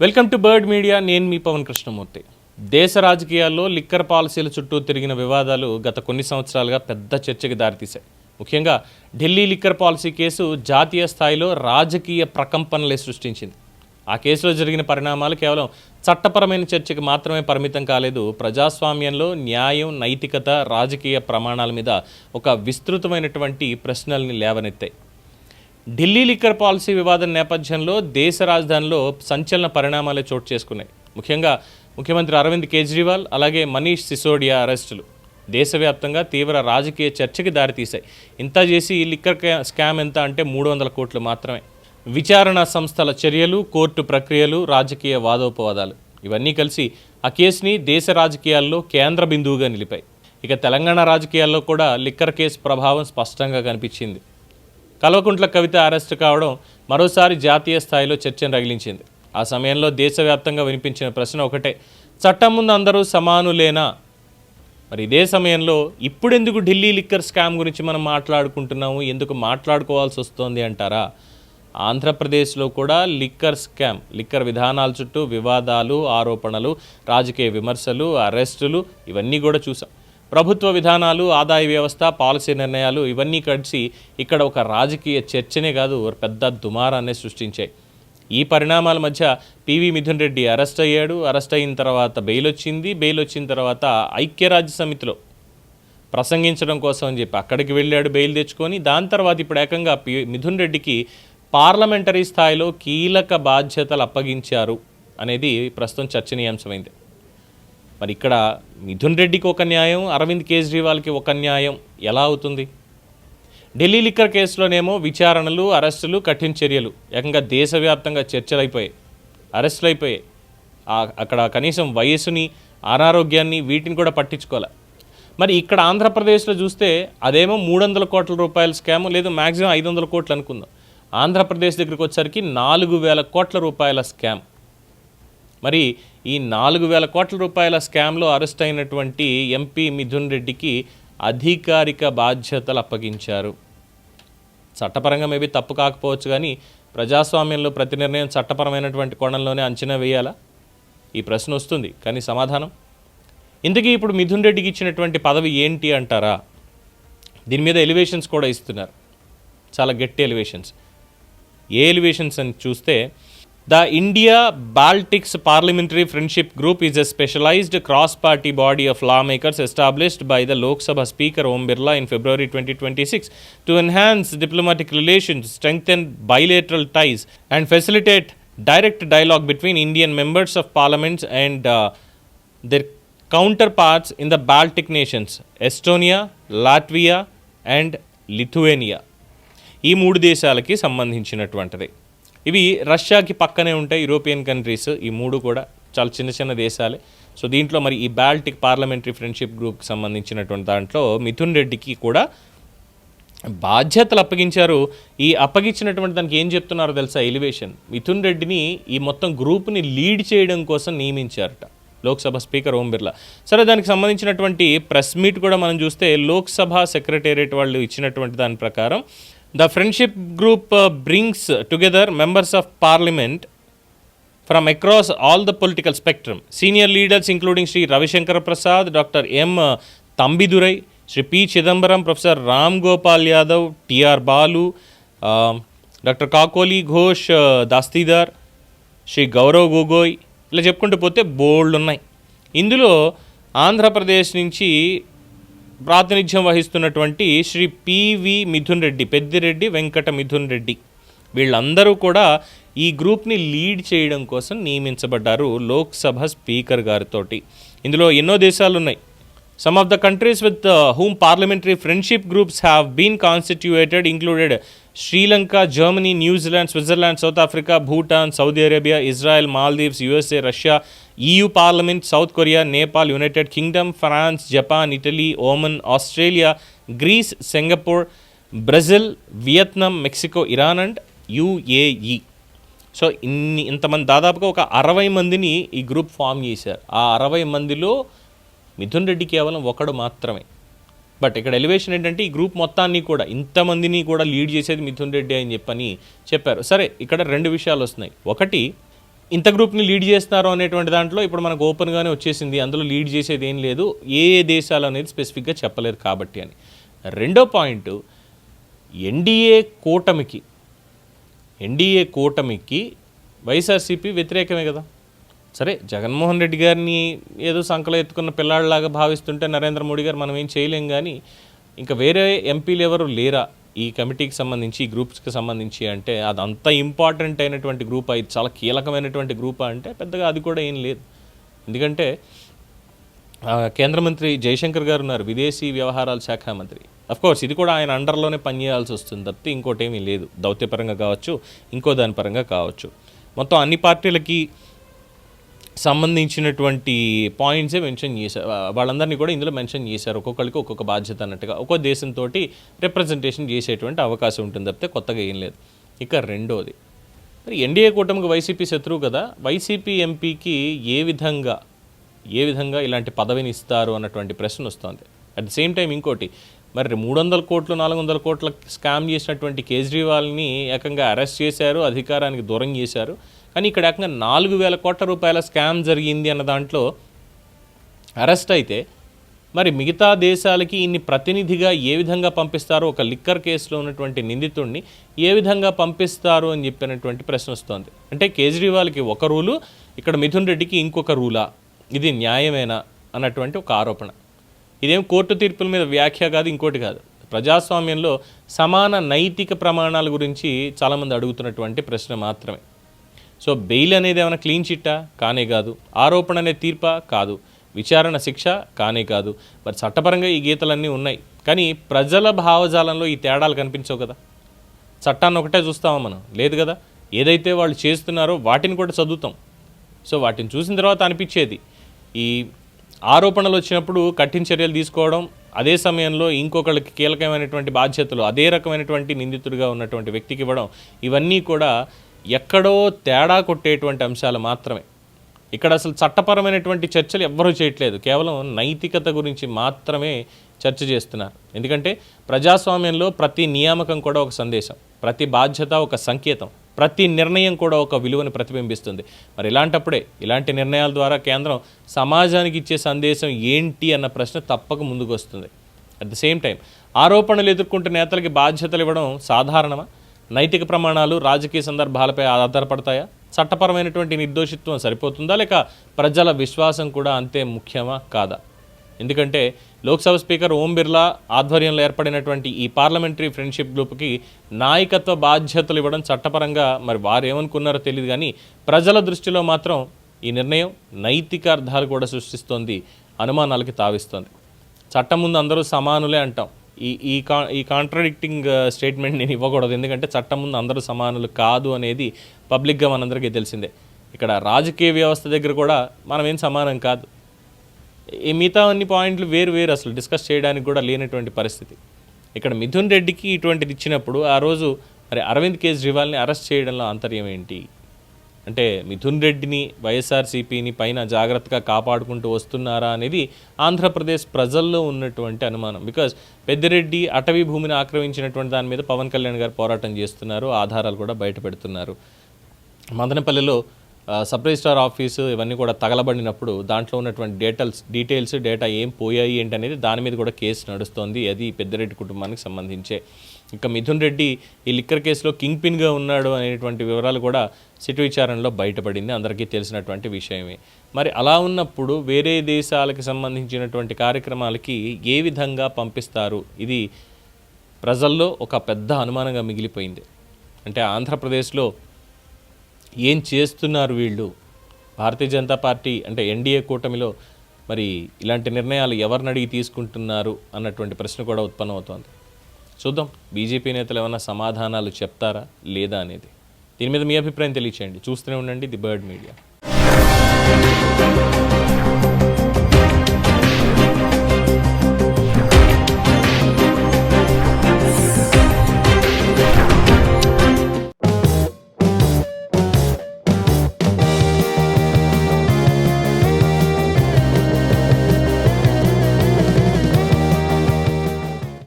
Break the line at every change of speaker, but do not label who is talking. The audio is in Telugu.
Welcome to bird media. నేను మీ పవన్ కృష్ణమూర్తి. దేశ రాజకీయాల్లో లిక్కర్ పాలసీల చుట్టూ తిరిగిన వివాదాలు గత కొన్ని సంవత్సరాలుగా పెద్ద చర్చకి దారితీశాయి. ముఖ్యంగా ఢిల్లీ లిక్కర్ పాలసీ కేసు జాతీయ స్థాయిలో రాజకీయ ప్రకంపనలే సృష్టించింది. ఆ కేసులో జరిగిన పరిణామాలు కేవలం చట్టపరమైన చర్చకి మాత్రమే పరిమితం కాలేదు. ప్రజాస్వామ్యంలో న్యాయం, నైతికత, రాజకీయ ప్రమాణాల మీద ఒక విస్తృతమైనటువంటి ప్రశ్నల్ని లేవనెత్తాయి. ఢిల్లీ లిక్కర్ పాలసీ వివాదం నేపథ్యంలో దేశ రాజధానిలో సంచలన పరిణామాలే చోటు చేసుకున్నాయి. ముఖ్యంగా ముఖ్యమంత్రి అరవింద్ కేజ్రీవాల్ అలాగే మనీష్ సిసోడియా అరెస్టులు దేశవ్యాప్తంగా తీవ్ర రాజకీయ చర్చకి దారితీశాయి. ఇంత చేసి లిక్కర్ స్కామ్ ఎంత అంటే 300 కోట్లు మాత్రమే. విచారణ సంస్థల చర్యలు, కోర్టు ప్రక్రియలు, రాజకీయ వాదోపవాదాలు ఇవన్నీ కలిసి ఆ కేసుని దేశ రాజకీయాల్లో కేంద్ర బిందువుగా నిలిపాయి. ఇక తెలంగాణ రాజకీయాల్లో కూడా లిక్కర్ కేసు ప్రభావం స్పష్టంగా కనిపించింది. కల్వకుంట్ల కవిత అరెస్టు కావడం మరోసారి జాతీయ స్థాయిలో చర్చను రగిలించింది. ఆ సమయంలో దేశవ్యాప్తంగా వినిపించిన ప్రశ్న ఒకటే, చట్టం ముందు అందరూ సమానులేనా? మరి ఇదే సమయంలో ఇప్పుడెందుకు ఢిల్లీ లిక్కర్ స్కామ్ గురించి మనం మాట్లాడుకుంటున్నాము, ఎందుకు మాట్లాడుకోవాల్సి వస్తోంది అంటారా? ఆంధ్రప్రదేశ్లో కూడా లిక్కర్ స్కామ్, లిక్కర్ విధానాల చుట్టూ వివాదాలు, ఆరోపణలు, రాజకీయ విమర్శలు, అరెస్టులు ఇవన్నీ కూడా చూసాం. ప్రభుత్వ విధానాలు, ఆదాయ వ్యవస్థ, పాలసీ నిర్ణయాలు ఇవన్నీ కలిసి ఇక్కడ ఒక రాజకీయ చర్చనే కాదు, పెద్ద దుమారాన్ని సృష్టించాయి. ఈ పరిణామాల మధ్య పివి మిథున్ రెడ్డి అరెస్ట్ అయ్యాడు. అరెస్ట్ అయిన తర్వాత బెయిల్ వచ్చింది. బెయిల్ వచ్చిన తర్వాత ఐక్యరాజ్య సమితిలో ప్రసంగించడం కోసం అని చెప్పి అక్కడికి వెళ్ళాడు బెయిల్ తెచ్చుకొని. దాని తర్వాత ఇప్పుడు ఏకంగా మిథున్ రెడ్డికి పార్లమెంటరీ స్థాయిలో కీలక బాధ్యతలు అప్పగించారు అనేది ప్రస్తుతం చర్చనీయాంశమైంది. మరి ఇక్కడ మిథున్ రెడ్డికి ఒక న్యాయం, అరవింద్ కేజ్రీవాల్కి ఒక న్యాయం ఎలా అవుతుంది? ఢిల్లీ లిక్కర్ కేసులోనేమో విచారణలు, అరెస్టులు, కఠిన చర్యలు ఏకంగా దేశవ్యాప్తంగా చర్చలు అయిపోయాయి, అరెస్టులు అయిపోయాయి. అక్కడ కనీసం వయస్సుని, అనారోగ్యాన్ని వీటిని కూడా పట్టించుకోవాలి. మరి ఇక్కడ ఆంధ్రప్రదేశ్లో చూస్తే అదేమో 300 కోట్ల రూపాయల స్కామ్, లేదు మ్యాక్సిమం 500 కోట్లు అనుకుందాం. ఆంధ్రప్రదేశ్ దగ్గరికి వచ్చేసరికి 4,000 కోట్ల రూపాయల స్కామ్. మరి ఈ 4,000 కోట్ల రూపాయల స్కామ్లో అరెస్ట్ అయినటువంటి ఎంపీ మిథున్ రెడ్డికి అధికారిక బాధ్యతలు అప్పగించారు. చట్టపరంగా మేబీ తప్పు కాకపోవచ్చు, కానీ ప్రజాస్వామ్యంలో ప్రతి నిర్ణయం చట్టపరమైనటువంటి కోణంలోనే అంచనా వేయాలా? ఈ ప్రశ్న వస్తుంది. కానీ సమాధానం ఇంతకీ ఇప్పుడు మిథున్ రెడ్డికి ఇచ్చినటువంటి పదవి ఏంటి అంటారా? దీని మీద ఎలివేషన్స్ కూడా ఇస్తున్నారు, చాలా గట్టి ఎలివేషన్స్. ఏ ఎలివేషన్స్ అని చూస్తే, The India-Baltics Parliamentary Friendship Group is a specialized cross-party body of lawmakers established by the Lok Sabha Speaker Om Birla in February 2026 to enhance diplomatic relations, strengthen bilateral ties and facilitate direct dialogue between Indian members of parliaments and their counterparts in the Baltic nations, Estonia, Latvia and Lithuania. ఈ 3 దేశాలకి సంబంధించినటువంటిది. ఇవి రష్యాకి పక్కనే ఉంటాయి, యూరోపియన్ కంట్రీస్. ఈ 3 కూడా చాలా చిన్న చిన్న దేశాలే. సో దీంట్లో మరి ఈ బాల్టిక్ పార్లమెంటరీ ఫ్రెండ్షిప్ గ్రూప్కి సంబంధించినటువంటి దాంట్లో మిథున్ రెడ్డికి కూడా బాధ్యతలు అప్పగించారు. ఈ అప్పగించినటువంటి దానికి ఏం చెప్తున్నారో తెలుసా ఎలివేషన్? మిథున్ రెడ్డిని ఈ మొత్తం గ్రూప్ని లీడ్ చేయడం కోసం నియమించారట లోక్సభ స్పీకర్ ఓం బిర్లా. సరే, దానికి సంబంధించినటువంటి ప్రెస్ మీట్ కూడా మనం చూస్తే లోక్సభ సెక్రటేరియట్ వాళ్ళు ఇచ్చినటువంటి దాని ప్రకారం, The friendship group brings together members of parliament from across all the political spectrum. Senior leaders including Sri Ravi Shankar Prasad, Dr. M. Tambidurai, Sri P. Chidambaram, Professor Ram Gopal Yadav, T.R. Balu, Dr. Kakoli Ghosh Dastidar, Sri Gaurav Gogoi, ఇలా చెప్పుకుంటూ పోతే బోల్డ్ ఉన్నాయి. ఇందులో ఆంధ్రప్రదేశ్ నుంచి ప్రాతినిధ్యం వహిస్తున్నటువంటి శ్రీ పివి మిథున్ రెడ్డి, పెద్దిరెడ్డి వెంకట మిథున్ రెడ్డి, వీళ్ళందరూ కూడా ఈ గ్రూప్ని లీడ్ చేయడం కోసం నియమించబడ్డారు లోక్సభ స్పీకర్ గారితోటి. ఇందులో ఎన్నో దేశాలు ఉన్నాయి. Some of the countries with whom parliamentary friendship groups have been constituted included Sri Lanka, Germany, New Zealand, Switzerland, South Africa, Bhutan, Saudi Arabia, Israel, Maldives, USA, Russia, EU Parliament, South Korea, Nepal, United Kingdom, France, Japan, Italy, Oman, Australia, Greece, Singapore, Brazil, Vietnam, Mexico, Iran and UAE. So ఇంతమంది దాదాపుగా ఒక 60 మందిని ఈ గ్రూప్ ఫామ్ చేశారు. ఆ 60 మందిలో మిథున్ రెడ్డి కేవలం ఒకడు మాత్రమే. బట్ ఇక్కడ ఎలివేషన్ ఏంటంటే ఈ గ్రూప్ మొత్తాన్ని కూడా, ఇంతమందిని కూడా లీడ్ చేసేది మిథున్ రెడ్డి అని చెప్పని చెప్పారు. సరే, ఇక్కడ 2 విషయాలు వస్తున్నాయి. ఒకటి, ఇంత గ్రూప్ని లీడ్ చేస్తున్నారు అనేటువంటి దాంట్లో ఇప్పుడు మనకు ఓపెన్గానే వచ్చేసింది. అందులో లీడ్ చేసేది ఏం లేదు, ఏ ఏ దేశాలు అనేది స్పెసిఫిక్గా చెప్పలేదు కాబట్టి అని. రెండో పాయింట్, ఎన్డీఏ కూటమికి వైఎస్ఆర్సీపీ వ్యతిరేకమే కదా. సరే, జగన్మోహన్ రెడ్డి గారిని ఏదో సంకలో ఎత్తుకున్న పిల్లాడిలాగా భావిస్తుంటే నరేంద్ర మోడీ గారు మనం ఏం చేయలేం, కానీ ఇంకా వేరే ఎంపీలు ఎవరు లేరా ఈ కమిటీకి సంబంధించి, ఈ గ్రూప్స్కి సంబంధించి అంటే అది అంత ఇంపార్టెంట్ అయినటువంటి గ్రూప్, ఇది చాలా కీలకమైనటువంటి గ్రూప్ అంటే పెద్దగా అది కూడా ఏం లేదు. ఎందుకంటే కేంద్ర మంత్రి జయశంకర్ గారు ఉన్నారు, విదేశీ వ్యవహారాల శాఖ మంత్రి. అఫ్కోర్స్ ఇది కూడా ఆయన అండర్లోనే పనిచేయాల్సి వస్తుంది తప్పితే ఇంకోటి ఏమీ లేదు, దౌత్యపరంగా కావచ్చు, ఇంకో దాని పరంగా కావచ్చు. మొత్తం అన్ని పార్టీలకి సంబంధించినటువంటి పాయింట్సే మెన్షన్ చేశారు, వాళ్ళందరినీ కూడా ఇందులో మెన్షన్ చేశారు. ఒక్కొక్కరికి ఒక్కొక్క బాధ్యత అన్నట్టుగా ఒక్కో దేశంతో రిప్రజెంటేషన్ చేసేటువంటి అవకాశం ఉంటుంది తప్పితే కొత్తగా ఏం లేదు. ఇక రెండోది, మరి ఎన్డీఏ కూటమికి వైసీపీ శత్రువు కదా, వైసీపీ ఎంపీకి ఏ విధంగా ఇలాంటి పదవిని ఇస్తారు అన్నటువంటి ప్రశ్న వస్తుంది. అట్ ది సేమ్ టైం ఇంకోటి, మరి 300 కోట్లు 400 కోట్ల స్కామ్ చేసినటువంటి కేజ్రీవాల్ని ఏకంగా అరెస్ట్ చేశారు, అధికారానికి దూరం చేశారు. కానీ ఇక్కడ ఏకంగా 4,000 కోట్ల రూపాయల స్కామ్ జరిగింది అన్న దాంట్లో అరెస్ట్ అయితే, మరి మిగతా దేశాలకి ఇన్ని ప్రతినిధిగా ఏ విధంగా పంపిస్తారో, ఒక లిక్కర్ కేసులో ఉన్నటువంటి నిందితుడిని ఏ విధంగా పంపిస్తారు అని చెప్పినటువంటి ప్రశ్న వస్తుంది. అంటే కేజ్రీవాల్కి ఒక రూలు, ఇక్కడ మిథున్ రెడ్డికి ఇంకొక రూలా, ఇది న్యాయమేనా అన్నటువంటి ఒక ఆరోపణ. ఇదేం కోర్టు తీర్పుల మీద వ్యాఖ్య కాదు, ఇంకోటి కాదు. ప్రజాస్వామ్యంలో సమాన నైతిక ప్రమాణాల గురించి చాలామంది అడుగుతున్నటువంటి ప్రశ్న మాత్రమే. సో బెయిల్ అనేది ఏమైనా క్లీన్ చిట్టా? కానే కాదు. ఆరోపణ అనే తీర్పా? కాదు. విచారణ శిక్ష? కానే కాదు. మరి చట్టపరంగా ఈ గీతలన్నీ ఉన్నాయి, కానీ ప్రజల భావజాలంలో ఈ తేడాలు కనిపించవు కదా. చట్టాన్ని ఒకటే చూస్తామా మనం? లేదు కదా. ఏదైతే వాళ్ళు చేస్తున్నారో వాటిని కూడా చదువుతాం. సో వాటిని చూసిన తర్వాత అనిపించేది, ఈ ఆరోపణలు వచ్చినప్పుడు కఠిన చర్యలు తీసుకోవడం, అదే సమయంలో ఇంకొకళ్ళకి కీలకమైనటువంటి బాధ్యతలు అదే రకమైనటువంటి నిందితుడిగా ఉన్నటువంటి వ్యక్తికి ఇవ్వడం, ఇవన్నీ కూడా ఎక్కడో తేడా కొట్టేటువంటి అంశాలు మాత్రమే. ఇక్కడ అసలు చట్టపరమైనటువంటి చర్చలు ఎవ్వరూ చేయట్లేదు, కేవలం నైతికత గురించి మాత్రమే చర్చ చేస్తున్నారు. ఎందుకంటే ప్రజాస్వామ్యంలో ప్రతి నియామకం కూడా ఒక సందేశం, ప్రతి బాధ్యత ఒక సంకేతం, ప్రతి నిర్ణయం కూడా ఒక విలువను ప్రతిబింబిస్తుంది. మరి ఇలాంటప్పుడే ఇలాంటి నిర్ణయాల ద్వారా కేంద్రం సమాజానికి ఇచ్చే సందేశం ఏంటి అన్న ప్రశ్న తప్పక ముందుకు వస్తుంది. అట్ ది సేమ్ టైం ఆరోపణలు ఎదుర్కొంటున్న నేతలకి బాధ్యతలు ఇవ్వడం సాధారణమా? నైతిక ప్రమాణాలు రాజకీయ సందర్భాలపై ఆధారపడతాయా? చట్టపరమైనటువంటి నిర్దోషిత్వం సరిపోతుందా, లేక ప్రజల విశ్వాసం కూడా అంతే ముఖ్యమా కాదా? ఎందుకంటే లోక్సభ స్పీకర్ ఓం బిర్లా ఆధ్వర్యంలో ఏర్పడినటువంటి ఈ పార్లమెంటరీ ఫ్రెండ్షిప్ గ్రూప్కి నాయకత్వ బాధ్యతలు ఇవ్వడం చట్టపరంగా మరి వారు ఏమనుకున్నారో తెలియదు, కానీ ప్రజల దృష్టిలో మాత్రం ఈ నిర్ణయం నైతిక అర్థాలు కూడా సృష్టిస్తోంది, అనుమానాలకి తావిస్తోంది. చట్టం ముందు అందరూ సమానులే అంటాం. ఈ కాంట్రాడిక్టింగ్ స్టేట్మెంట్ నేను ఇవ్వకూడదు, ఎందుకంటే చట్టం ముందు అందరూ సమానులు కాదు అనేది పబ్లిక్గా మనందరికీ తెలిసిందే. ఇక్కడ రాజకీయ వ్యవస్థ దగ్గర కూడా మనం ఏం సమానం కాదు. ఈ మిగతా అన్ని పాయింట్లు వేరు అసలు డిస్కస్ చేయడానికి కూడా లేనటువంటి పరిస్థితి. ఇక్కడ మిథున్ రెడ్డికి ఇటువంటిది ఇచ్చినప్పుడు ఆ రోజు మరి అరవింద్ కేజ్రీవాల్ని అరెస్ట్ చేయడంలో ఆంతర్యం ఏంటి? అంటే మిథున్ రెడ్డిని వైఎస్ఆర్సీపీని పైన జాగ్రత్తగా కాపాడుకుంటూ వస్తున్నారా అనేది ఆంధ్రప్రదేశ్ ప్రజల్లో ఉన్నటువంటి అనుమానం. బికాజ్ పెద్దిరెడ్డి అటవీ భూమిని ఆక్రమించినటువంటి దాని మీద పవన్ కళ్యాణ్ గారు పోరాటం చేస్తున్నారు, ఆధారాలు కూడా బయట పెడుతున్నారు. మదనపల్లిలో సబ్ రిజిస్ట్రార్ ఆఫీసు ఇవన్నీ కూడా తగలబడినప్పుడు దాంట్లో ఉన్నటువంటి డీటెయిల్స్ డేటా ఏం పోయాయి ఏంటి అనేది దాని మీద కూడా కేసు నడుస్తోంది. అది పెద్దిరెడ్డి కుటుంబానికి సంబంధించే. ఇంకా మిథున్ రెడ్డి ఈ లిక్కర్ కేసులో కింగ్ పిన్గా ఉన్నాడు అనేటువంటి వివరాలు కూడా సిట్ విచారణలో బయటపడింది, అందరికీ తెలిసినటువంటి విషయమే. మరి అలా ఉన్నప్పుడు వేరే దేశాలకు సంబంధించినటువంటి కార్యక్రమాలకి ఏ విధంగా పంపిస్తారు? ఇది ప్రజల్లో ఒక పెద్ద అనుమానంగా మిగిలిపోయింది. అంటే ఆంధ్రప్రదేశ్లో ఏం చేస్తున్నారు వీళ్ళు? భారతీయ జనతా పార్టీ అంటే ఎన్డీఏ కూటమిలో మరి ఇలాంటి నిర్ణయాలు ఎవరిని అడిగి తీసుకుంటున్నారు అన్నటువంటి ప్రశ్న కూడా ఉత్పన్నమవుతోంది. చూద్దాం బీజేపీ నేతలు ఏమైనా సమాధానాలు చెప్తారా లేదా అనేది. దీని మీద మీ అభిప్రాయం తెలియచేయండి. చూస్తూనే ఉండండి ది బర్డ్ మీడియా.